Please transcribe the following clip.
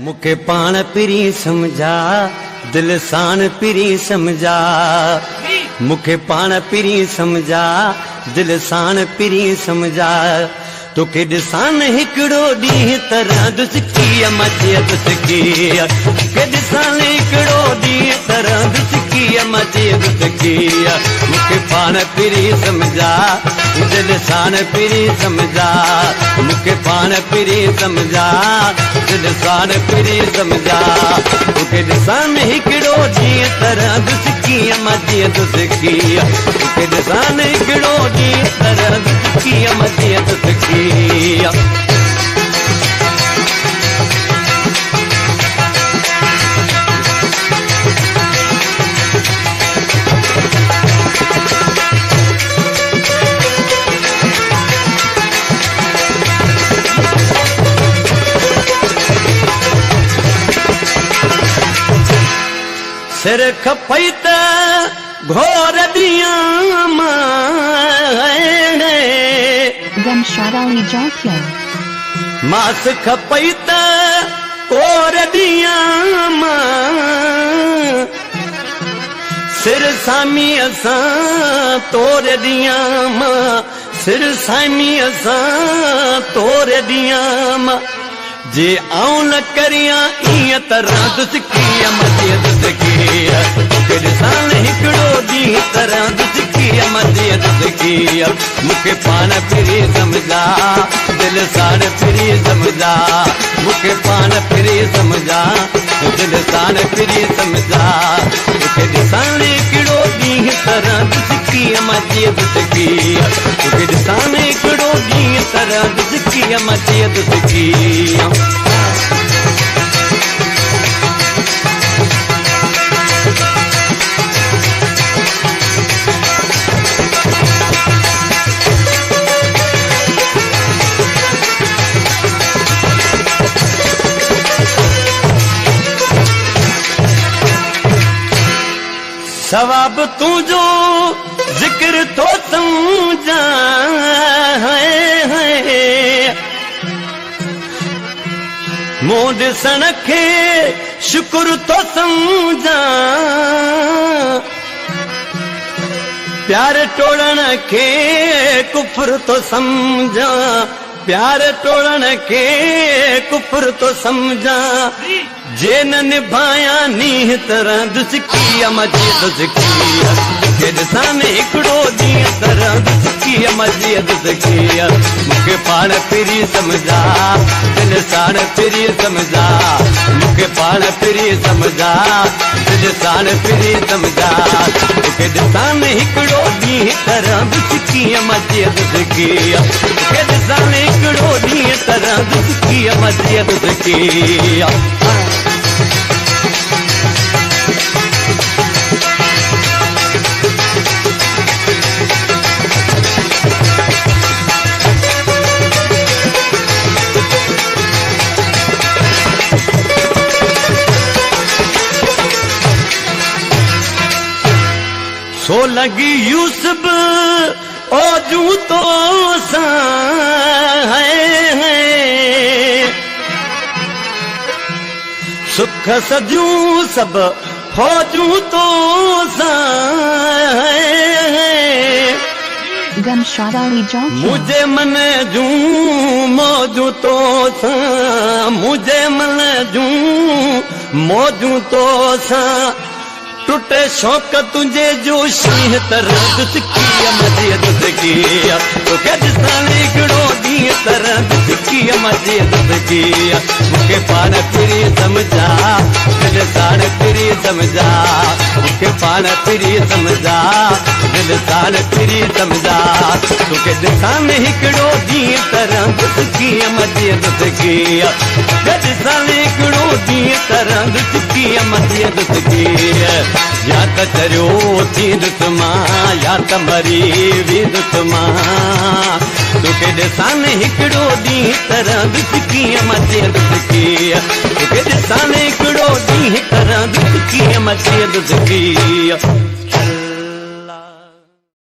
मुखे पाण पिरी समझा दिल साण पिरी समझा मुखे पाण पिरी समझा दिल साण पिरी समझा तोखे ॾिसान हिकिड़ो ॾींहुं तरह दुसकी मचे दुसकी तोखे ॾिसान हिकिड़ो ॾींहुं तरह दुसकी मचे दुसकी मुखे पाण पिरी समझा दिल साण पिरी समझा मुखे पाण पिरी समझा दिल साण पिरी समझा तोखे ॾिसान हिकिड़ो ॾींहुं तरह दुसकी मचे दुसकी तोखे ॾिसान हिकिड़ो ॾींहुं तरह दुसकी मचे दुसकी सिर खपई त घोर दियां मास खपई त कोर दियां सिर सामी असां तोर दियां सिर सामी असां तोर दियां जे आऊं न करियां ईअं तरह दुसकी मचे दुसकी तोखे ॾिसान हिकिड़ो ॾींहुं तरह दुसकी मचे दुसकी मुखे पाण पिरी समझा दिल साण पिरी समझा मुखे पाण पिरी समझा दिल साण पिरी समझा तोखे ॾिसान हिकिड़ो ॾींहुं तरह दुसकी मचे दुसकी तोखे ॾिसान हिकिड़ो ॾींहुं तरह दुसकी मचे दुसकी सवाब तुझो जिक्र तो समझा मूं ॾिसण खे शुक्र तो समझा प्यार टोड़ण खे कुफर तो समझा प्यार टोड़ण खे कुफर तो समझा जे न निभाया नीह तरह दुसकी मचे दुसकी तोखे ॾिसान हिकिड़ो ॾींहुं तरह दुसकी मचे दुसकी मुखे पाण पिरी समझा दिल साण पिरी समझा मुखे पाण पिरी समझा दिल साण पिरी समझा तोखे ॾिसान हिकिड़ो ॾींहुं तरह दुसकी मचे दुसकी तोखे ॾिसान हिकिड़ो ॾींहुं तरह दुसकी मचे दुसकी सो लगी यूसुफ ओजू तो सुख सजू सब फौजू तो मुझे मन जू मौजू तो मुझे मन जू मौजू तो टूटे शौक तुझे जो शीह तरह दुसकी मचे दुसकी तोखे ॾिसान हिकिड़ो ॾींहुं तरह दुसकी मचे दुसकी मुखे पाण पिरी समझा दिल साण पिरी समझा मुखे पाण पिरी समझा दिल साण पिरी समझा तोखे ॾिसान हिकिड़ो ॾींहुं तरह दुसकी मचे दुसकी तोखे ॾिसान हिकिड़ो ॾींहुं तरह दुसकी मचे दुसकी या त चरियो थींदुस मां या त मरी वेंदुस मां तोखे ॾिसान हिकिड़ो ॾींहुं तरह दुसकी मचे दुसकी तोखे ॾिसान हिकिड़ो ॾींहुं तरह दुसकी मचे दुसकी